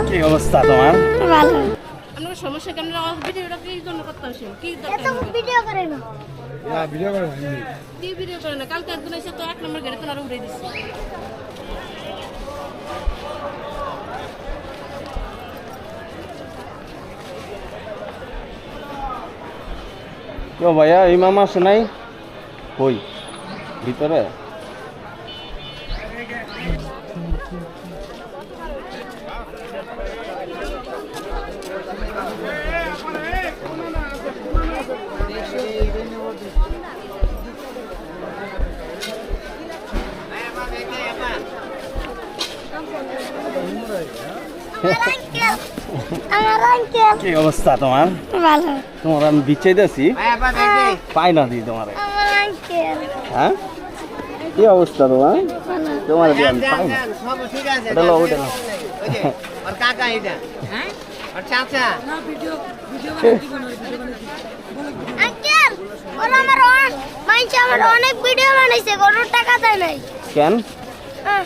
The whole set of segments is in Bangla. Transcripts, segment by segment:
কি অবস্থা তোমার? ভালো। আপনার সমস্যা কেমন? ভিডিওটা কি জন্য করতে আসেন? কি এত ভিডিও করে না। ভিডিও করে কি ভিডিও করে না? কালকে একজন এসে তো 1 নম্বর গেটে তো আরো উড়ে দিচ্ছে। কেউ ভাইয়া ইমাম আসে নাই? কই ভিতরে? কি অবস্থা তোমার? ভালো। তোমার আমি বিচ্ছেদেছি পাই না দিই তোমার। হ্যাঁ কি অবস্থা তোমার? তোমার দিয়ে আমি পাই না। এটা লো ওটা লো। और काका इधर हैं और चाचा আঙ্কেল ওরা আমার অনেক ভিডিও বানাইছে, কোনো টাকা দেয় নাই। কেন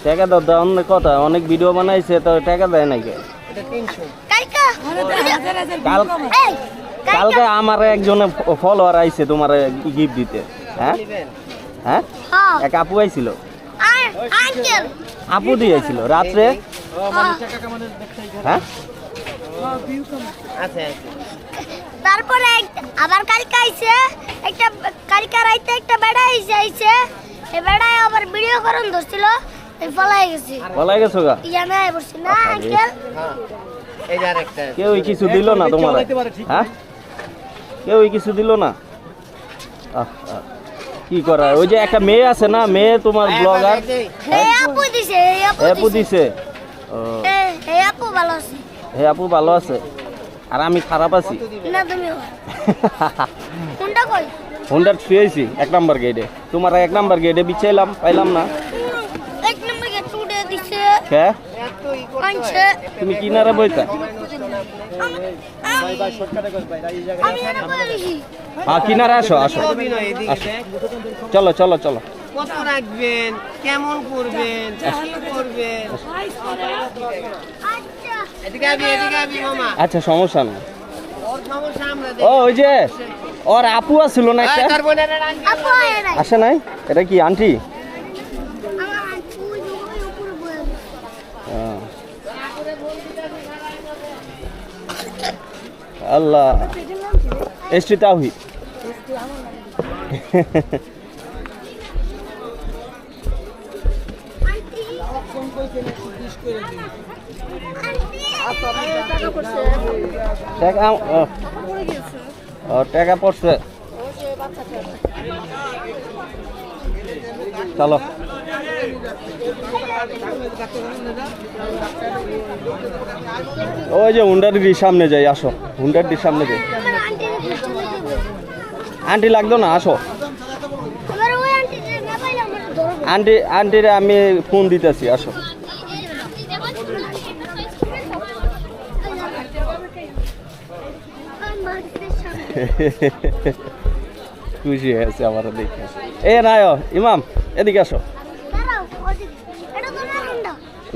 টাকা দাও দাও অন্য কথা, অনেক ভিডিও বানাইছে তো টাকা দেয় নাকি? কালকা এই কালকে আমার একজন ফলোয়ার আইছে তোমার গিফট দিতে। হ্যাঁ হ্যাঁ হ্যাঁ এক আপু আইছিল, আঙ্কেল আপু দিয়েছিল রাত্রে। হ্যাঁ আছে তারপরে আবার কালকে আইছে একটা, কালকে রাইতে একটা বেড়া আইছে এই বেড়ায় আবার ভিডিও করন ধরছিল, এই পলাই গেছে। বলাই গেছো গা? ইয়ানা বসছি না আঙ্কেল। हां এই যার একটা কেউ কিছু দিল না তোমার? হ্যাঁ কেউ কিছু দিল না? কি করা, ওই যে একটা মেয়ে আছে না, মেয়ে তোমার ব্লগার, এই আপু দিছে, এই আপু দিছে। ও এই আপু ভালো আছে হে আপু ভালো আছে আর আমি খারাপ আছি? না তুমি কোনটা কই? হুন্ডার শুয়েছি 1 নাম্বার গেটে, তোমার 1 নাম্বার গেটে বিছাইলাম, পাইলাম না। এক নম্বর কে টুডে দিছে হ্যাঁ আনছে। তুমি কিনারে বইতা? আমি এনে বলে দিছি হ্যাঁ কিনারে আসো আসো অভিনয় এদিকে আসো। চলো চলো চলো। কত রাখবেন, কেমন করবেন, কি করবেন? আচ্ছা এদিকে আবি মামা আচ্ছা সমস্যা না। ওর সমস্যা আমরা ও ওই যে ওর আপু আছিল না একটা, তার বোনের রান আপু আয় নাই আসে নাই? এটা কি আন্টি? আমার আন্টি ওই উপরে বয়ে হ্যাঁ। আল্লাহ এসটি তাওহি টাকা টাকা পড়ছে। চলো ওই যে হুন্ডারির সামনে যাই, আসো হুন্ডারির সামনে যাই। আমার আন্টি চলে যাবে। আন্টি লাগতো না, আসো। আমার ওই আন্টি না পাইলে আমার ধরবে। আন্টিরে আমি ফোন দিতেছি, আসো। খুশি হয়েছে আমার দেখে। নায় ইমাম এদিকে আসো।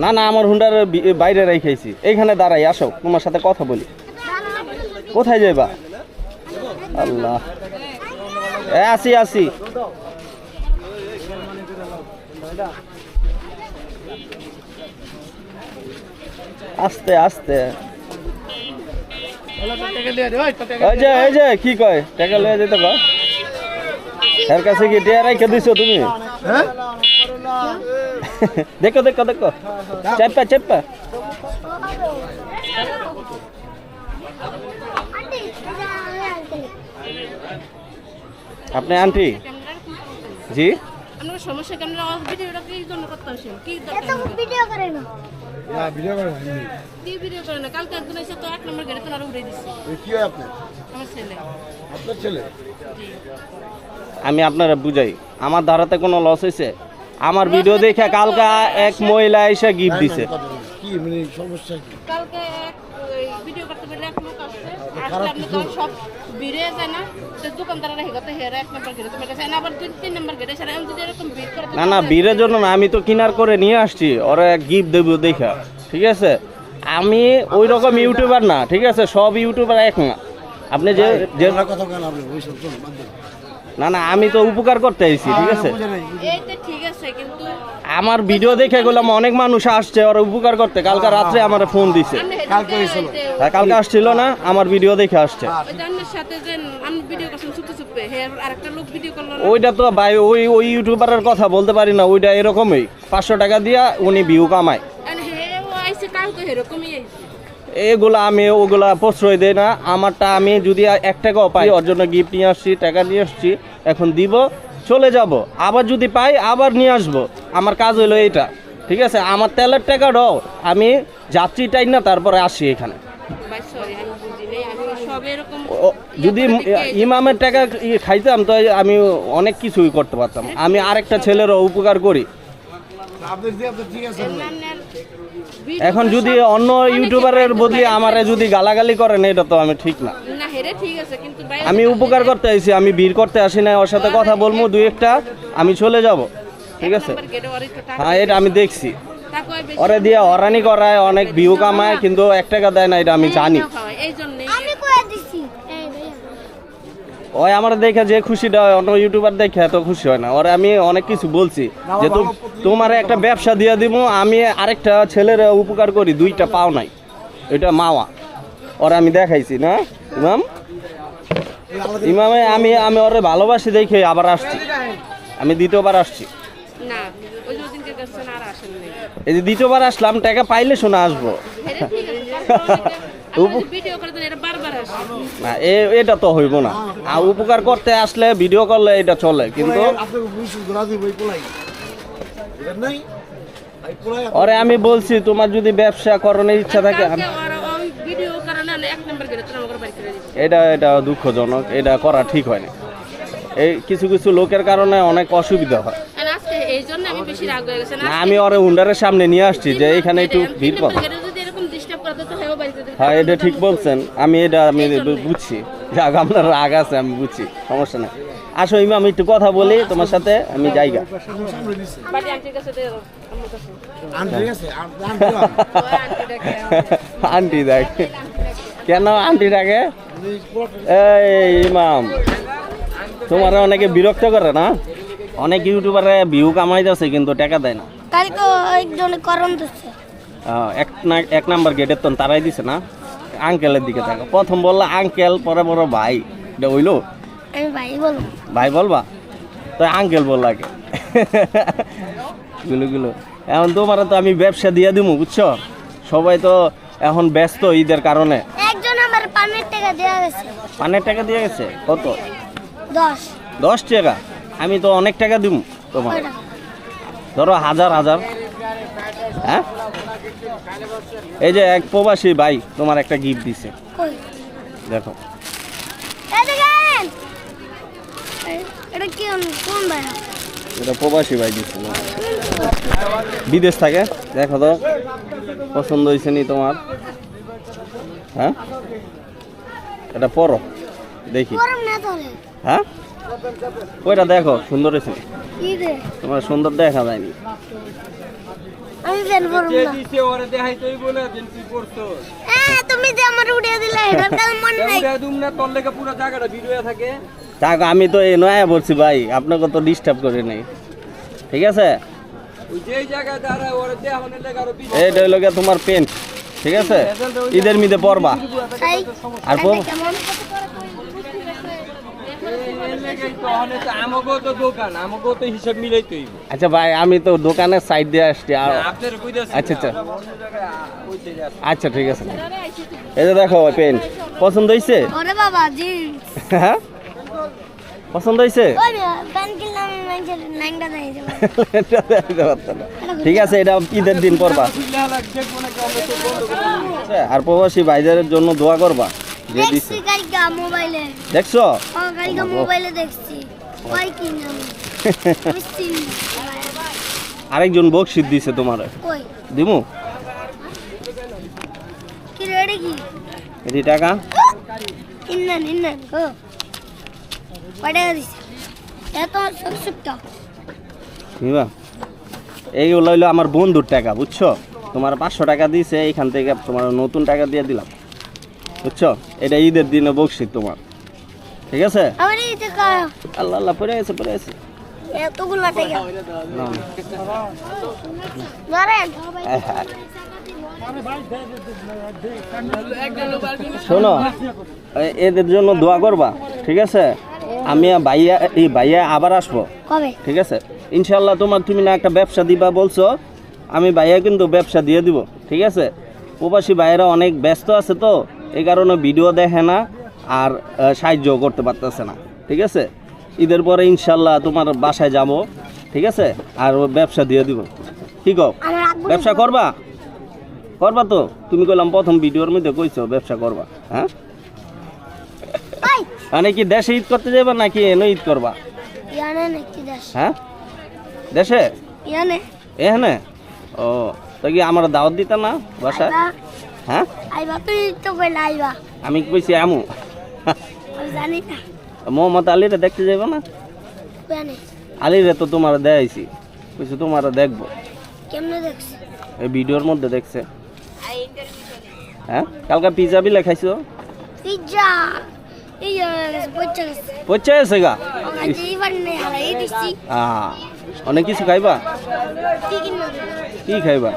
না না আমার হুন্ডার বাইরে রেখেছি, এইখানে দাঁড়াই, আসো তোমার সাথে কথা বলি। কোথায় যাইবা? আল্লাহ আসি আসি। আস্তে আস্তে। এই যে কি কয় টাকা লয়ে যেতে কয়, এর কাছে কি টিয়া রাইখে দিছো তুমি? দেখো দেখো দেখো, চেপা চেপা। আপনি আন্টি? জি আপনার সমস্যা কেমন? ভিডিওটা কি জন্য করতে আসেন? কি এত ভিডিও করে না। ভিডিও করে কি ভিডিও করে না? কালকে একজন এসে তো 1 নম্বর গেটে তো আরো উড়ে দিচ্ছে। কি হয় আপনার? আমার ছেলে। আপনার ছেলে? আমি আপনারা বুঝাই, আমার ধারাতে কোনো লস হয়েছে? আমার ভিডিও দেখে কালকে এক মহিলা এসে গিফট দিছে। কি মানে সমস্যা কি? কালকে ভিডিও করতে বলে এক লোক আসছে, আসলে আপনি তো সব ভিড়ে যায় না তো দোকানদাররা হেগাতে হেরা 1 নম্বর গেটে তোমার কাছে আবার 2-3 নম্বর গেটে সারা আমি যদি এরকম ভিড় করে না না বীরের জন্য না, আমি তো কিনার করে নিয়ে আসছি, ওরা গিফট দেবো দেখা, ঠিক আছে? আমি ওই রকম ইউটিউবার না, ঠিক আছে? সব ইউটিউবার এক না। আপনি যে না না আমি তো উপকার করতে আইছি, ঠিক আছে? এইটা ঠিক আছে কিন্তু আমার ভিডিও দেখে গেলাম অনেক মানুষ আসছে ওরা উপকার করতে, কালকে রাত্রে আমার ফোন দিছে। হ্যাঁ কালকে আসছিল না, আমার ভিডিও দেখে আসছে। ওই জানের সাথে যে আমি ভিডিও করছিলাম চুপে চুপে হে আরেকটা লোক ভিডিও করলো না ওইটা তো ভাই ওই ইউটিউবারের কথা বলতে পারি না, ওইটা এরকমই 500 টাকা দিয়া উনি ভিউ কামায়। আর হে ও আইছে কালকে এরকমই আইছে এগুলা আমি ওগুলা প্রশ্রয় দেই না। আমারটা আমি যদি 1 টাকাও পাই ওর জন্য গিফট নিয়ে আসছি, টাকা নিয়ে আসছি, এখন দিব, চলে যাব। আবার যদি পাই আবার নিয়ে আসবো। আমার কাজ হলো এইটা, ঠিক আছে? আমার তেলের টাকাটাও আমি যাত্রী টাই না তারপরে আসি এখানে। ভাই সরি আমি বুঝি নাই আমি সব এরকম যদি ইমামের টাকা খাইতাম তো আমি অনেক কিছুই করতে পারতাম। আমি আরেকটা ছেলেরও উপকার করি। এখন যদি অন্য ইউটিউবারের বদলে আমারে যদি গালাগালি করেন এটা তো আমি ঠিক না। না হেরে ঠিক আছে কিন্তু ভাই আমি উপকার করতে আইছি, আমি ভিড় করতে আসি না। ওর সাথে কথা বলবো 2-1টা, আমি চলে যাব, ঠিক আছে? হ্যাঁ এটা আমি দেখছি, ওরে দিয়ে হরানি করায়, অনেক ভিউ কামায়, কিন্তু 1 টাকা দেয় না, এটা আমি জানি। এই জন্যই আমি কয়ে দিছি এই ভাইয়া ওই আমার দেখে যে খুশিটা হয়, অন্য ইউটিউবার দেখে এত খুশি হয় না। ওরে আমি অনেক কিছু বলছি যে তোমার একটা ব্যবসা দিয়ে দিব, আমি আরেকটা ছেলের উপকার করি, 2টা পাও নাই, এটা মাওয়া। ওরে আমি দেখাইছি না ইমামে আমি ওরে ভালোবাসি দেখে আবার আসছি, আমি 2বার আসছি। না ওই যে দিনকে গেছেন আর আসেন নাই এই যে 2বার আসলাম, টাকা পাইলে শোনা আসবো। হেরে ঠিক আছে ভিডিও করে দেন এটা বারবার আসে না এটা তো হইব না। আর উপকার করতে আসলে ভিডিও করলে এটা চলে, কিন্তু ওরে আমি বলছি তোমার যদি ব্যবসা করানোর ইচ্ছা থাকে ওই ভিডিও কারণে 1 নম্বর গেটে তো আমাকে বাইরে করে দিছে এটা দুঃখজনক, এটা করা ঠিক হয় না। এই কিছু কিছু লোকের কারণে অনেক অসুবিধা হয়। আর আজকে এই জন্য আমি বেশি রাগ হয়ে গেছে না আমি ওরে হুন্ডারের সামনে নিয়ে আসছি যে এখানে একটু ভিড় কর। যদি এরকম ডিস্টার্ব করতে তো হেও বাইরে করে হ্যাঁ এটা ঠিক বলছেন, আমি বুঝছি, যাক আপনার রাগ আছে আমি বুঝছি, সমস্যা নেই। আসো ইমাম একটু কথা বলি তোমার সাথে, আমি যাইগা। বাড়ি আন্টির কাছে দিয়ে দাও আমার কাছে আন্টি দেখ কেন আন্টি ডাকে? এই ইমাম তোমার অনেকে বিরক্ত করে না? অনেক ইউটিউবারে ভিউ কামাই যাচ্ছে কিন্তু টাকা দেয় না। কালকে একজন করণ দিচ্ছে 1 নাম্বার গেটের তো তারাই দিছে না। আঙ্কেলের দিকে থাকো, প্রথম বললা আঙ্কেল, পরে বড় ভাই, এটা হইলো? আমি ভাই বলবো। ভাই বলবা তো আঙ্কেল বল লাগে গুলো এখন তোমার তো আমি ব্যবসা দিয়ে দিব, বুঝছো? সবাই তো এখন ব্যস্ত ঈদের কারণে। একজন আমার পানের টাকা দেওয়া গেছে। পানের টাকা দিয়ে গেছে কত? 10 টাকা। আমি তো অনেক টাকা দিব তোমার, কয়টা? ধরো 1000। হ্যাঁ এই যে এক প্রবাসী ভাই তোমার একটা গিফট দিছে, কই দেখো। এই দেখেন এটা কি কোন ভাই? এটা প্রবাসী ভাই দিছে, বিদেশ থাকে। দেখো তো পছন্দ হয়েছে নি তোমার? হ্যাঁ এটা পরো দেখি। গরম না তোলে হ্যাঁ ওইটা দেখো সুন্দর হয়েছে নি? কি রে তোমার সুন্দর দেখা যায়নি। আমি ফেল করব না। ওরে দেখাই তুই বলে দিন তুই করছো তুমি যে আমার উড়িয়ে দিলে এটার কাল মন নাই। উড়া দুম না তোর লেগে পুরো জায়গাটা ভিডিও থাকে। থাক আমি তো এই নয়া বলছি ভাই, আপনাকে তো ডিস্টার্ব করে নেই, ঠিক আছে? ওই যেই জায়গায় দাঁড়ায় ওরে দেখানোর লেগে আরো এইটা হইলো গিয়ে তোমার পেন্ট, ঠিক আছে? ঈদের মিদে পরবা। তাই আর এটা কেমন? আমাকেও তো দোকান, আমাকেও তো হিসাব মিলাইতে হইব। আচ্ছা ভাই আমি তো দোকানের সাইড দিয়ে আসছি। আপনার কইতাছি আচ্ছা আচ্ছা ঠিক আছে। এই যে দেখো পেন্ট পছন্দ হয়েছে? ওরে বাবা জিন্স হ্যাঁ পছন্দ হয়েছে? ওই প্যান্ট কিনলাম আমি মাইন্ডের ল্যাংড়া দেই ঠিক আছে এটা ঈদের দিন পরবা। আর প্রবাসী ভাইদের জন্য দোয়া করবা যে দেখছি দিছে। কালকে মোবাইলে দেখছো? কালকে মোবাইলে দেখছি ওই কিনলাম মিষ্টি আরেকজন বকশিস দিছে তোমার, কই দিমু কি রেডি কি এটি টাকা ইন্নান ও কয়টা দিছে এত সুক্তা নিবা এইগুলো হইলো আমার বন্ধুর টাকা বুঝছো, তোমার 500 টাকা দিয়েছে, এইখান থেকে তোমার নতুন টাকা দিয়ে দিলাম বুঝছো। এটা ঈদের দিনে বকশিস তোমার, ঠিক আছে? আমার এই টাকা আল্লাহ আল্লাহ পড়ে আছে এতগুলো টাকা নাও। ধরেন আয় হায়। শোনো এদের জন্য দোয়া করবা, ঠিক আছে? আমি ভাইয়া আবার আসবো, কবে ঠিক আছে? ইনশাল্লাহ তুমি না একটা ব্যবসা দিবা বলছো, আমি ভাইয়া কিন্তু ব্যবসা দিয়ে দিব, ঠিক আছে? প্রবাসী ভাইয়েরা অনেক ব্যস্ত আছে তো, এই কারণে ভিডিও দেখে না আর সাহায্য করতে পারতেছে না, ঠিক আছে? ঈদের পরে ইনশাল্লাহ তোমার বাসায় যাব, ঠিক আছে? আর ও ব্যবসা দিয়ে দিব, কি কও? আমার আব্বু ব্যবসা করবা তো? তুমি কইলাম প্রথম ভিডিওর মধ্যে কইছো ব্যবসা করবা, হ্যাঁ? ভাই মানে কি দেশে ঈদ করতে যাবা নাকি এনে ঈদ করবা? ইয়ানে নাকি দাস হ্যাঁ দেশে ইয়ানে এখানে? ও তো কি আমার দাওয়াত দিতা না বাসায়? হ্যাঁ আইবা তুই তো কইলা আইবা আমি কইছি আমু আমি জানি না মোহাম্মদ আলীরে দেখতে যাইব না? জানি আলীরে তো তোমার দেখাইছি, কইছি তোমার দেখবো, কেমনে দেখছ এই ভিডিওর মধ্যে দেখছে। হ্যাঁ কালকে পিজা বিলে খাইছো? পিজ্জা এই পয়সা পচে গেছে গা? আজ এইবার নেই হালাই দিছি অনেক কিছু খাইবা? কি কিনা দেব কি খাইবা?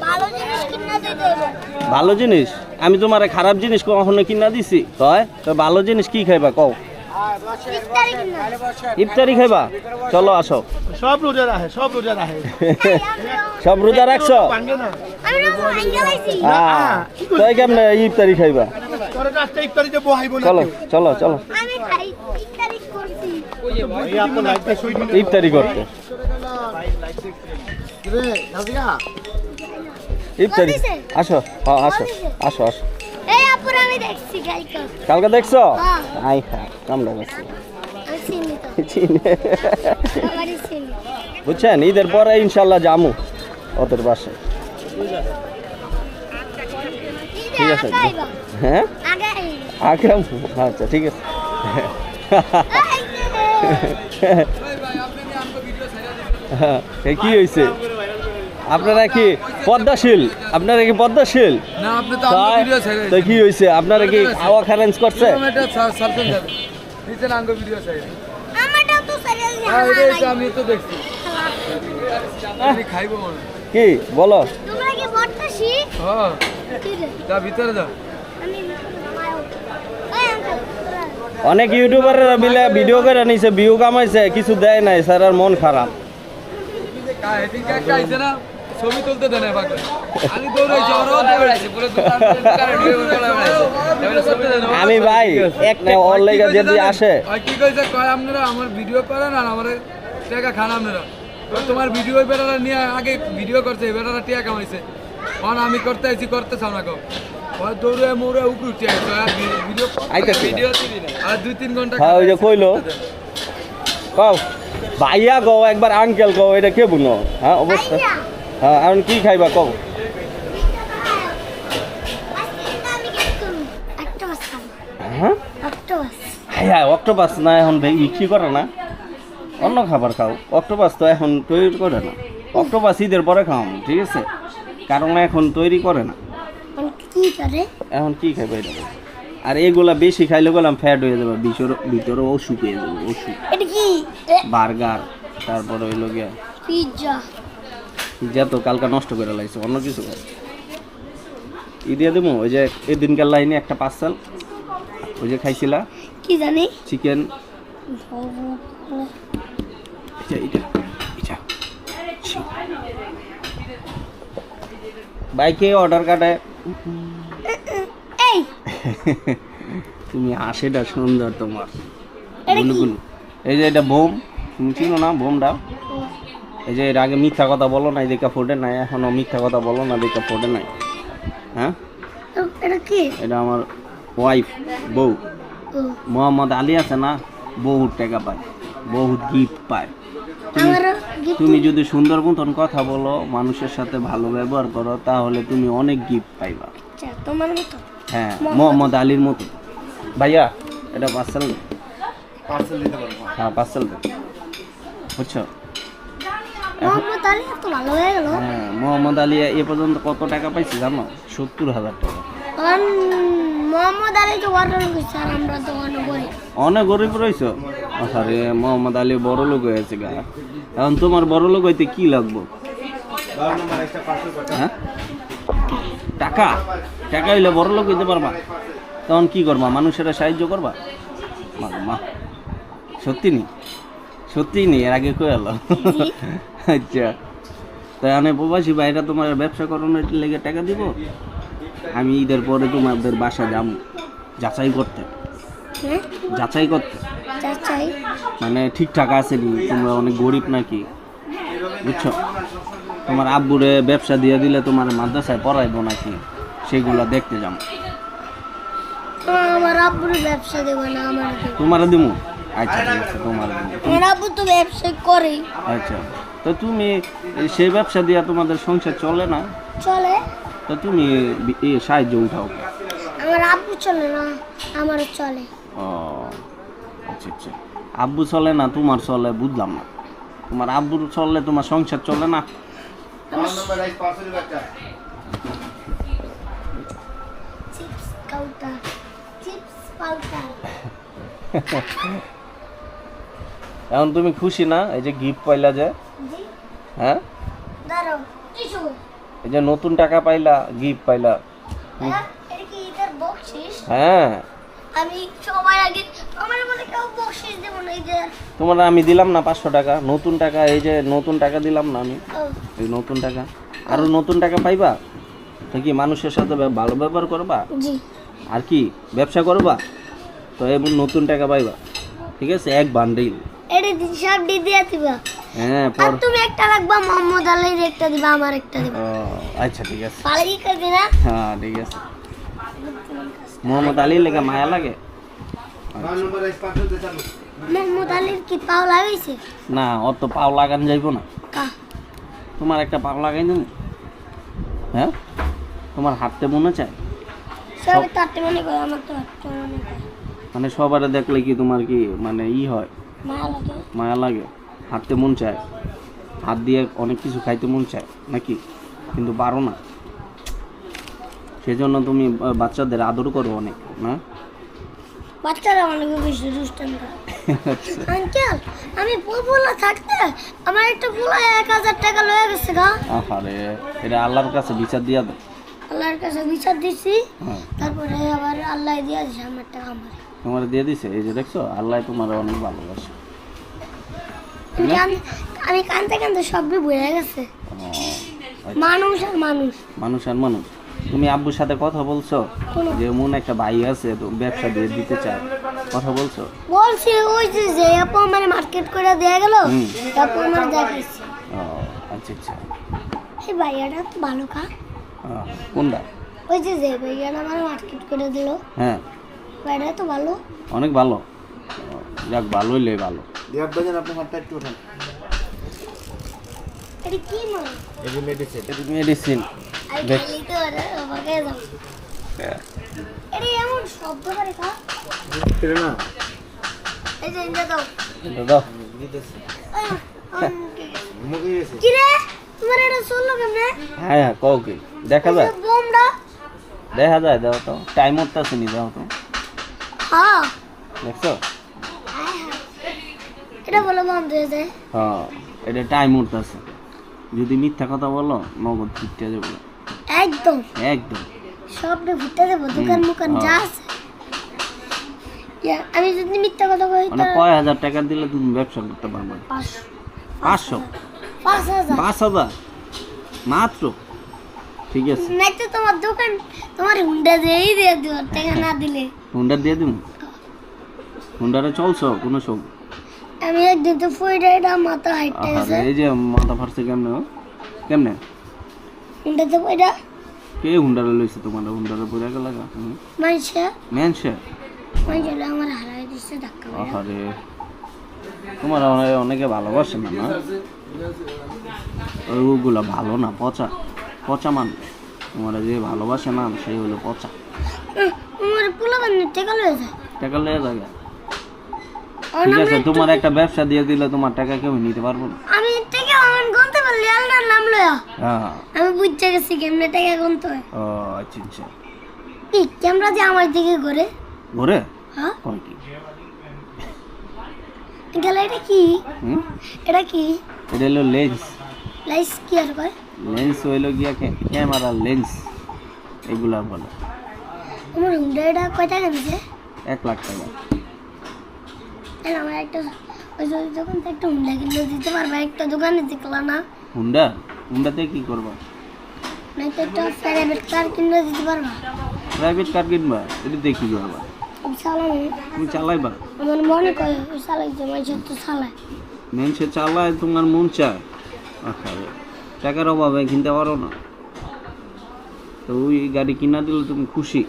ভালো জিনিস কিনা দিতে হবে ভালো জিনিস? আমি তোমার খারাপ জিনিস কখনো কিনা দিছি? কয় তো ভালো জিনিস কি খাইবা কও? ইফতারি কিনা ইফতারি খাইবা? চলো আসো। সব রোজা রাখে সব রোজা রাখে সব রোজা রাখছো? ভাঙে না আমি না আঙ্কেল আইছি তাই কেমনে ইফতারি খাইবা? তোরে কাজটা ইফতারিতে বহাইবো না চলো চলো চলো আমি খাই ইফতারি করছি এই আপন লাইটটা শুই দিন ইফতারি করতে। রে নাজিয়া ইফতারি বলিছে? আসো, হ্যাঁ আসো বলিছে? আসো আসো। এই আপুর আমি দেখছি কালকে কালকে দেখছো? হ্যাঁ। আই হ্যাঁ কামড়া গেছে আমি চিনি তো চিনে। আমারই চিনি বুঝছেন ঈদের পরে ইনশাল্লাহ যামু ওদের বাসায়, ঠিক আছে? আগে আইবা হ্যাঁ আগে আইবা আগ্রাম আচ্ছা ঠিক আছে। হ্যাঁ, এ কি হয়েছে? আপনারা কি পদ্মাশীল? আপনারা কি পদ্মাশীল? না আপনি তো আমার ভিডিও ছেড়ে তো কি হয়েছে? আপনারা কি আওয়া খারেন্স করছে? এটা সার্জন যাবে নিচে আঙ্গ ভিডিও ছেড়ে আমারটাও তো সারিয়ে হ্যাঁ এটা আমি তো দেখছি আমি খাইবো মনে কি বলো? তোমরা কি বটতাছি হ্যাঁ কি রে যা ভিতরে যা আমি মায়ো ওই আঙ্কেল অনেক ইউটিউবাররা মিলে ভিডিও করে নিছে, ভিউ কামাইছে, কিছু দেয় নাই, স্যার আর মন খারাপ। এদিন একটা আইছে না ছবি তুলতে দেয় না বাকি আমি দৌড়াইছি ওরাও দৌড়াইছে পুরো দোকান ছবি দেয় না আমি ভাই এক ওর লেগে যদি আসে আর কি কইছে কয় আপনারা আমার ভিডিও করেন আর আমার টাকা খান আপনারা তোমার ভিডিও বেটারা নিয়ে আগে ভিডিও করছে বেটারা টাকা কামাইছে কারণ আমি করতে আইছি করতে চাও না কেউ ওই দৌড়ে মোড়ে উপরে উঠে আইছে আর ভিডিও আইতাছি না। ভিডিও আর 2-3 ঘন্টা হ্যাঁ ওই যে কইলো কও ভাইয়া কও একবার আঙ্কেল কও, এটা কে বুনো? হ্যাঁ অবস্থা। হ্যাঁ এখন কি খাইবা কও? আজকে আমি কি করব একটা বাস খাবো হ্যাঁ একটা বাস হ্যাঁ অক্টোপাস না এখন বিক্রি করে না, অন্য খাবার খাও। অক্টোপাস তো এখন তৈরি করে না, অক্টোপাস ঈদের পরে খাও, ঠিক আছে? কারণ এখন তৈরি করে না। কি করে এখন কি খাইবে এটা বলো? আর এগুলা বেশি খাইলে গেলাম ফ্যাট হয়ে যাবে, ভিতরে অসুখ হয়ে যাবে, অসুখ। এটা কি বার্গার তারপরে হইলো গিয়া পিজ্জা পিজ্জা তো কালকা নষ্ট করে লাগছে, অন্য কিছু খাই। ই দিয়ে দেবো ওই যে এদিনকার লাইনে একটা পার্সেল ওই যে খাইছিলা কি জানি চিকেন, বাইকে অর্ডার কাটে। এই তুমি হাসিটা সুন্দর তোমার, এটা কি? গুলগুল। এই যে এটা বোম, তুমি চিনো না বোমটা? এই যে এর আগে মিথ্যা কথা বলো না দেখা ফোটে নাই, এখনো মিথ্যা কথা বলো না দেখা ফোটে নাই। হ্যাঁ এটা কি এটা আমার ওয়াইফ, বউ। ও, মোহাম্মদ আলী আছে না, বহুত টাকা পায়, বহুত গিফট পায়। আমারও gift তুমি যদি সুন্দর মতন কথা বলো, মানুষের সাথে ভালো ব্যবহার করো, তাহলে তুমি অনেক গিফট পাইবা। তোমার মতো হ্যাঁ মোহাম্মদ আলীর মতো। ভাইয়া এটা পার্সেল পার্সেল দিতে পারবো। হ্যাঁ পার্সেল বুঝছো? মোহাম্মদ আলী এত ভালো হয়ে গেল। হ্যাঁ মোহাম্মদ আলী এ পর্যন্ত কত টাকা পাইছে জানো? 70,000 টাকা। কারণ মোহাম্মদ আলী তো বড় লোক হয়েছে আর আমরা তো অনেক গরিব। অনেক গরিব রয়েছো? আরে মোহাম্মদ আলী বড় লোক হয়েছে গা। এখন তোমার বড় লোক হইতে কি লাগবো? হ্যাঁ টাকা টাকা হইলে বড় লোক হইতে পারবা? তখন কি করবা? মানুষের সাহায্য করবা? মা সত্যি নি? সত্যি নি? এর আগে কই এলো? আচ্ছা তাই আমি প্রবাসী ভাইরা তোমার ব্যবসা করানোর লেগে টাকা দিব? আমি ঈদের পরে তোমাদের বাসা যাবো যাচাই করতে। হ্যাঁ যাচাই করতে চাচাই মানে ঠিকঠাক আছে নি? তোমরা অনেক গরিব নাকি? বুঝছো? তোমার আব্বুরে ব্যবসা দিয়ে দিলে তোমার মাদ্রাসায় পড়াইবো নাকি? সেগুলো দেখতে যাবো। আমার আব্বুর ব্যবসা দেবো না আমার দেবো। তোমার দিমু? আচ্ছা ঠিক আছে তোমার দিমু। আমার আব্বু তো ব্যবসা করে। আচ্ছা তো তুমি সেই ব্যবসা দিয়ে তোমাদের সংসার চলে না? চলে। তো তুমি সাহায্য উঠাও। আমার আব্বু চলে না আমারও চলে। ও আচ্ছা আচ্ছা আব্বু চলে না তোমার চলে বুঝলাম না। তোমার আব্বুর চললে তোমার সংসার চলে না? চিপস কাউটা চিপস পাউটা। এখন তুমি খুশি না এই যে গিফট পাইলা যে? জি হ্যাঁ দাঁড়াও কিছু এই যে নতুন টাকা পাইলা গিফট পাইলা। এটা কি ঈদের বকশিস? হ্যাঁ আমি সবার আগে আমার মনে কেউ বকশিস দেব না ঈদের। তোমার আমি দিলাম না 500 টাকা নতুন টাকা। এই যে নতুন টাকা দিলাম না আমি? ও এই নতুন টাকা আরো নতুন টাকা পাইবা তো কি মানুষের সাথে ভালো ব্যবহার করবা জি আর কি ব্যবসা করবা তো এমন নতুন টাকা পাইবা। ঠিক আছে এক বান্ডিল। এটা দিন সব দিয়ে দিবা। হ্যাঁ আর পর তুমি একটা রাখবা মোহাম্মদ আলীর একটা দিবা আমার একটা দিবা। ও আচ্ছা ঠিক আছে। ভালো কি করবি না? হ্যাঁ ঠিক আছে। মোহাম্মদ আলীর লেগে মায়া লাগে? মোহাম্মদ আলীর কি পাও লাগাইছে? না অত পাও লাগান যাইবো না। কা তোমার একটা পাও লাগাই দেবো। হ্যাঁ তোমার হাঁটতে মনে চায়? সব তাতে মনে করে আমার তো হাঁটতে মনে করে মানে সবারে দেখলে কি তোমার কি মানে হয় মায়া লাগে। মায়া লাগে? হাঁটতে মন চায় হাত দিয়ে অনেক কিছু খাইতে মন চায় নাকি? কিন্তু পারো না সেজন্য তুমি বাচ্চাদের আদর করো অনেক না? বাচ্চারা অনেক বেশি দুষ্টামি করে। আঙ্কেল আমি ফুলফুলা থাকতে আমার একটা ফুল 1000 টাকা লয়ে গেছে গা। আরে এটা আল্লাহর কাছে বিচার দিয়া দাও। আল্লাহর কাছে বিচার দিছি হ্যাঁ তারপরে আবার আল্লাহ দিয়ে দিছে আমার টাকা আমার। তোমার দিয়ে দিছে এই যে দেখছো আল্লাহ তোমার অনেক ভালোবাসে। আমি কানতে কানতে সবই ভুলে গেছে। মানুষ আর মানুষ। মানুষ আর মানুষ। তুমি আব্বুর সাথে কথা বলছো কোনো যে এমন একটা ভাই আছে তো ব্যবসা দিয়ে দিতে চায়? কথা বলছো? বলছি ওই যে আপু আমার মার্কেট করে দেয়া গেল হুম। আপু আমার দেখাইছে। ও আচ্ছা আচ্ছা এই ভাইয়াটা তো ভালো কা। কোনটা? ওই যে ভাইয়াটা আমার মার্কেট করে দিল হ্যাঁ ভাইয়াটা তো ভালো। অনেক ভালো। যাক ভালো হইলে ভালো। দেব বাজান আপনি হাতটা একটু ওঠান। এটা কি মানে? এই যে মেডিসিন। মেডিসিন আমি দেখ। খাইলেই তো আমাকে দাও। এটা এমন শব্দ করে কা। এটা না এই যে ইন্দা দাও। এটা দাও। দিতেছে আহ, মুখে গেছে। কি রে তোমার এটা শুনলো কেমনে? হ্যাঁ হ্যাঁ কও কি দেখা যায়? বোমটা দেখা যায় দাও তো টাইম উঠতেছে নি দাও তো হ্যাঁ দেখছো? এটা বলো বন্ধ হয়ে যায়। হ্যাঁ এটা টাইম উঠতেছে। যদি মিথ্যা কথা বলো নগদ ফিরতে যাবো একদম একদম। সবটা ফুটে দেবো দোকান মুকান যা আছে। আমি যদি মিথ্যা কথা কই মানে কয় হাজার টাকা দিলে তুমি ব্যবসা করতে পারবে? 500 5,000 5,000 মাত্র? ঠিক আছে নাই তো তোমার দোকান তোমার হুন্ডা দিয়েই দিয়ে দিও টাকা না দিলে। হুন্ডা দিয়ে দিন। হুন্ডারে চলছো কোনো সব? আমি একদিন তো ফুইডা মাথা হাইটে গেছে এই যে মাথা ফাটছে কেমনে কেমনে? হুন্ডাতে ফুইডা কে হুন্ডারে লইছে তোমার? হুন্ডারে পড়ে গেল মানুষে মেনছে? মানুষের আমার হারাই দিচ্ছে ধাক্কা মেরে। আরে তোমার অনেকে ভালোবাসে না না? ওগুলো ভালো না পচা পচা মানুষ। তোমার যে ভালোবাসে না সেই হলো পচা। আমার পোলা বান্ধব টাকা লয়ে যায়। টাকা লয়ে যাবে। ঠিক আছে, তোমার একটা ব্যবসা দিয়ে দিলে তোমার টাকা কেউ নিতে পারবো না। আমি টাকা অন গুনতে পারলি আল্লাহর নাম লয়া। হ্যাঁ আমি বুঝতে গেছি কেমনে টাকা গুনতে হয়। ও আচ্ছা আচ্ছা। এই ক্যামেরা যে আমার দিকে ঘুরে। ঘুরে হ্যাঁ কয় কি? গেলে এটা কি? হুম, এটা কি? এটা হলো লেন্স। লাইস কি আর কয়? লেন্স হইলো গিয়া ক্যামেরা লেন্স এগুলা বলে। আমার হুন্ডা এটা কয় টাকা দিছে? 1 লাখ টাকা। তাহলে আমার একটা ওই দোকান থেকে একটা হুন্ডা কিনে দিতে পারবে? একটা দোকানে দেখলা না? হুন্ডাতে কি করবা? না তো একটা প্রাইভেট কার কিনে দিতে পারবা? প্রাইভেট কার কিনবা? এটা দিয়ে কি করবা? আমি চালাবো। তুমি চালাইবা? আমার মনে করে ওই চালাইতে মাঝে তো চালায়। মানুষে চালায়, তোমার মন চায়। আচ্ছা, টাকার অভাবে কিনতে পারো না, তো ওই গাড়ি কিনা দিলে তুমি খুশি।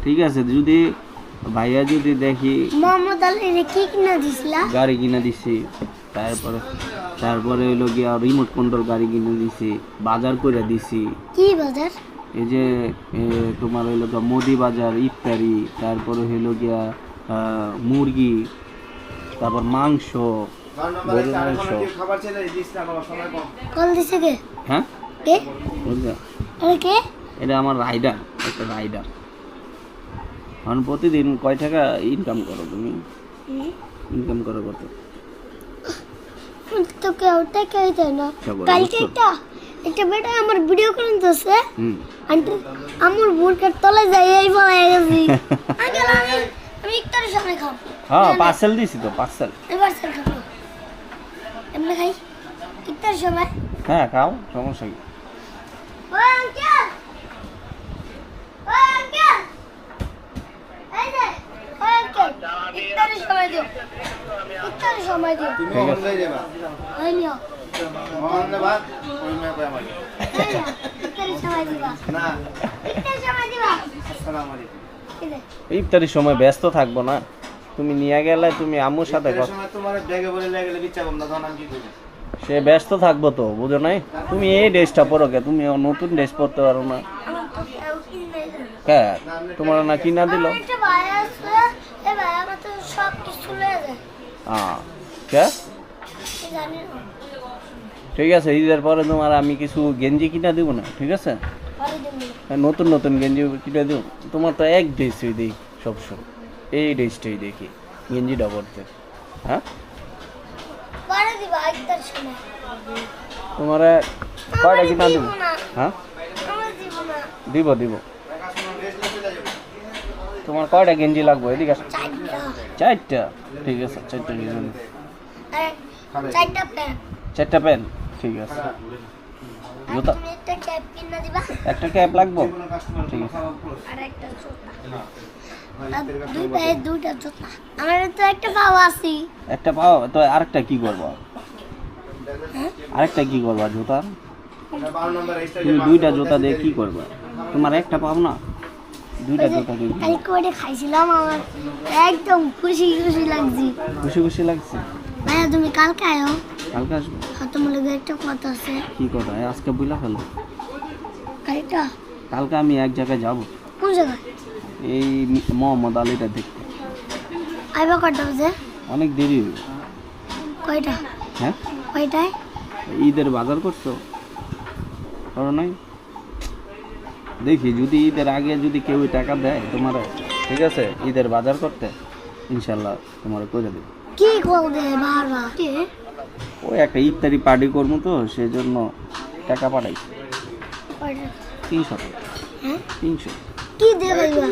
ঠিক আছে, যদি ভাইয়া যদি দেখি মোহাম্মদ আলীর কি কিনে দিছিলা? গাড়ি কিনে দিছি, তারপরে হইলো গিয়া রিমোট কন্ট্রোল গাড়ি কিনে দিছি, বাজার করে দিছি। কি বাজার? এই যে তোমার হইলো গিয়া মুদি বাজার, ইফতারি, তারপরে হইলো গিয়া মুরগি, তারপর মাংস, গরুর মাংস। খাবার ছেড়ে দিস না বাবা, সময় কম। কল দিছে কে? হ্যাঁ কে? বুঝলে, আরে কে? এটা আমার রাইডার, একটা রাইডার। এখন প্রতিদিন কয় টাকা ইনকাম করো তুমি? ইনকাম করো কত? তো কেউ টাকা দিতে না। কালকে একটা বেটা আমার ভিডিও করে দিতেছে। আন্টি আমার বুড়কার তলে যাই এই বলে গেছি। আঙ্কেল আমি ইফতারের সময় খাবো। হ্যাঁ, পার্সেল দিছি তো, পার্সেল। এবার স্যার খাবো। এমনি খাই ইফতারের সময়। হ্যাঁ খাও, সমস্যা কি? ওই আঙ্কেল, ওই আঙ্কেল, এই যে ওই আঙ্কেল, ইফতারের সময় দিও, ইফতারের সময় দিও। তুমি মোহন লই যাবা। ওই নিও, মোহন না ভাত ওই মে কই আমার। এই নাও, ইফতারের সময় দিবা, না, ইফতারের সময় দিবা। আসসালামু আলাইকুম। এই যে, ইফতারির সময় ব্যস্ত থাকবো না, তুমি নিয়ে গেলে তুমি আম্মুর সাথে এর সময় তোমার ব্যাগে বলে লাগে গেলে বিচ্ছা কম না, তখন আমি কি করব? সে ব্যস্ত থাকবো তো, বুঝো নাই? তুমি এই ড্রেসটা পরো কে? তুমি নতুন ড্রেস পরতে পারো না? আমার তো কেউ কিনে দেয় না। হ্যাঁ, তোমার না কিনা দিল? আমার একটা ভাই আছে, এই ভাই আমার তো সব কিছু লয়ে যায়। হ্যাঁ, কে? কি জানি না, ঠিক আছে, ঈদের পরে তোমার আমি কিছু গেঞ্জি কিনা দিব না, ঠিক আছে? পরে দিবো। নতুন নতুন গেঞ্জি কিনে দেব। তোমার তো এক ড্রেসই দিই সবসময়, এই ড্রেসটাই দেখি গেঞ্জিটা পরতে। হ্যাঁ, পরে দিবা ইফতারের সময়। তোমার কয়টা কিনা দিব? না, হ্যাঁ, আমার দিব না। দিব দিব। তোমার কয়টা গেঞ্জি লাগবে? এদিকে আসো। চারটা। 4টা? ঠিক আছে, 4টা গেঞ্জি। আরে চারটা প্যান্ট। 4টা প্যান্ট? ঠিক আছে। জুতা? তুমি একটা ক্যাপ কিনে দিবা একটা ক্যাপ লাগবে? ঠিক আছে। আর একটা জুতা। আর দুই পায়ে দুইটা জুতা। আমার তো একটা পাও আছে। একটা পাও তো, আরেকটা কি করবা? আরেকটা কি করবা জুতা? 12 নম্বর রেজিস্টার তুমি 2টা জুতা দিয়ে কি করবা? তোমার একটা পাও না, 2টা জুতা দিয়ে কি করবা? কালকে ওটা খাইছিলাম, আমার একদম খুশি খুশি লাগছে। খুশি খুশি লাগছে। ভাইয়া তুমি কালকে আয়ো। কালকে আসবো। হ্যাঁ, তোমার লগে একটা কথা আছে। কি কথা? আজকে বুঝলা ফেলো। কালটা কালকে আমি এক জায়গায় যাব, কোন জায়গায়? এই মোহাম্মদ আলীটা দেখতে। আইবা কটা বাজে? অনেক দেরি হইব। কয়টা? হ্যাঁ, কয়টায়? ঈদের বাজার করছো? করো নাই? দেখি যদি ঈদের আগে যদি কেউ টাকা দেয় তোমার, ঠিক আছে, ঈদের বাজার করতে, ইনশাল্লাহ তোমার করে দেবে। কি করবে বারবার? কি? ওই একটা ইফতারি পার্টি করবো তো, সেই জন্য টাকা পাঠাই। কয়টা? 300 টাকা। হ্যাঁ? 300। কি দেবে ভাইয়া?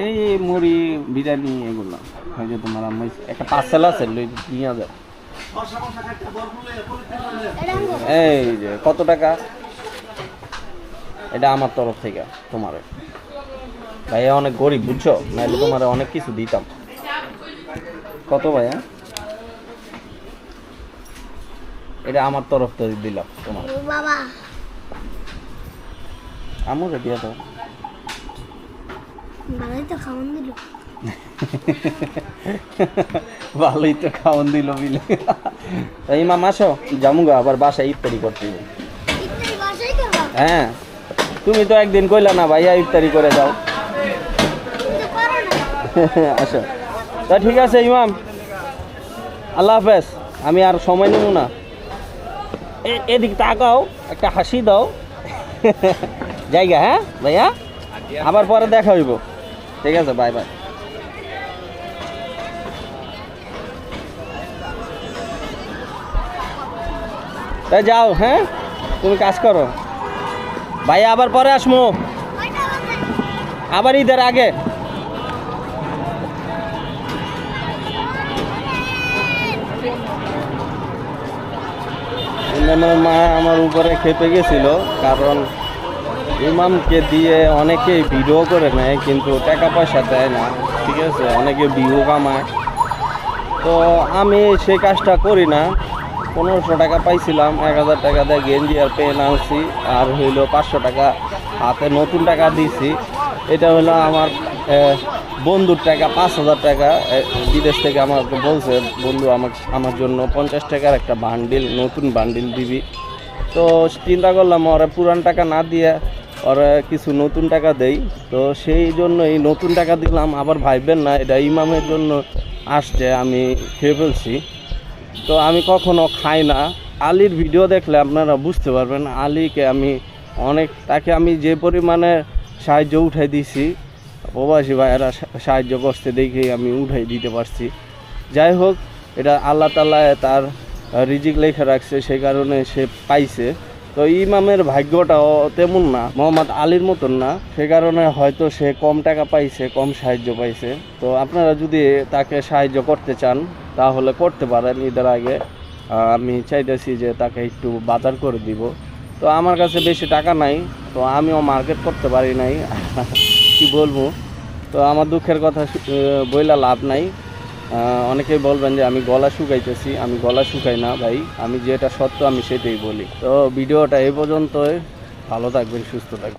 এই মুড়ি, বিরিয়ানি, এগুলো। ওই যে তোমার আম্মা একটা পার্সেল আছে, নিয়ে যাও। এটা আনবো? এই যে কত টাকা? এটা আমার তরফ থেকে তোমার। ভাইয়া অনেক গরিব, বুঝছো, নাহলে তোমার অনেক কিছু দিতাম। কত ভাইয়া? এটা আমার তরফ থেকে দিলাম তোমার। ও বাবা, আমার দিয়া তো ভালোই তো খাওয়ান দিল। ভালোই তো খাওয়ান দিল বিলে। এই মাম আসো, জামুগা আবার বাসায় ইফতারি করতে হবে। ইফতারি বাসায় করবা? হ্যাঁ, তুমি তো একদিন কইলা না ভাইয়া ইফতারি করে যাও। আচ্ছা তা ঠিক আছে ইমাম, আল্লাহ হাফেজ। আমি আর সময় নেব না। এদিক তাকাও, একটা হাসি দাও। জায়গা, হ্যাঁ ভাইয়া, আবার পরে দেখা হইব। ঠিক আছে, বাই বাই। তাই যাও, হ্যাঁ তুমি কাজ করো ভাইয়া, আবার পরে আসমো, আবার ঈদের আগে। আমার মা আমার উপরে খেপে গেছিল, কারণ ইমামকে দিয়ে অনেকেই ভিডিও করে নেয় কিন্তু টাকা পয়সা দেয় না। ঠিক আছে, অনেকে ভিউ কামায়, তো আমি সেই কাজটা করি না। 1500 টাকা পাইছিলাম, 1000 টাকা দিয়ে গেঞ্জি আর পেন আনছি, আর হইলো 500 টাকা হাতে নতুন টাকা দিছি। এটা হলো আমার বন্ধুর টাকা, 5000 টাকা বিদেশ থেকে আমাকে বলছে, বন্ধু আমার জন্য 50 টাকার একটা বান্ডিল, নতুন বান্ডিল দিবি। তো চিন্তা করলাম ওরা পুরান টাকা না দিয়ে ওরা কিছু নতুন টাকা দেই, তো সেই জন্য এই নতুন টাকা দিলাম। আবার ভাইবেন না এটা ইমামের জন্য আসছে, আমি খেয়ে ফেলছি। তো আমি কখনো খাই না। আলীর ভিডিও দেখলে আপনারা বুঝতে পারবেন, আলীকে আমি তাকে আমি যে পরিমাণে সাহায্য উঠাই দিছি, প্রবাসী ভাইয়েরা সাহায্য করতে দেখেই আমি উঠাই দিতে পারছি। যাই হোক, এটা আল্লাহ তাআলা তার রিজিক লেখা রাখছে, সেই কারণে সে পাইছে। তো ইমামের ভাগ্যটাও তেমন না, মোহাম্মদ আলীর মতন না, সে কারণে হয়তো সে কম টাকা পাইছে, কম সাহায্য পাইছে। তো আপনারা যদি তাকে সাহায্য করতে চান তাহলে করতে পারেন ঈদের আগে। আমি চাইতেছি যে তাকে একটু বাজার করে দিব। তো আমার কাছে বেশি টাকা নাই, তো আমিও মার্কেট করতে পারি নাই, কি বলবো। তো আমার দুঃখের কথা বইলা লাভ নাই। অনেকেই বলবেন যে আমি গলা শুকাইতেছি, আমি গলা শুকাই না ভাই, আমি যেটা সত্য আমি সেটাই বলি। তো ভিডিওটা এই পর্যন্তই, ভালো থাকবেন, সুস্থ থাকবেন।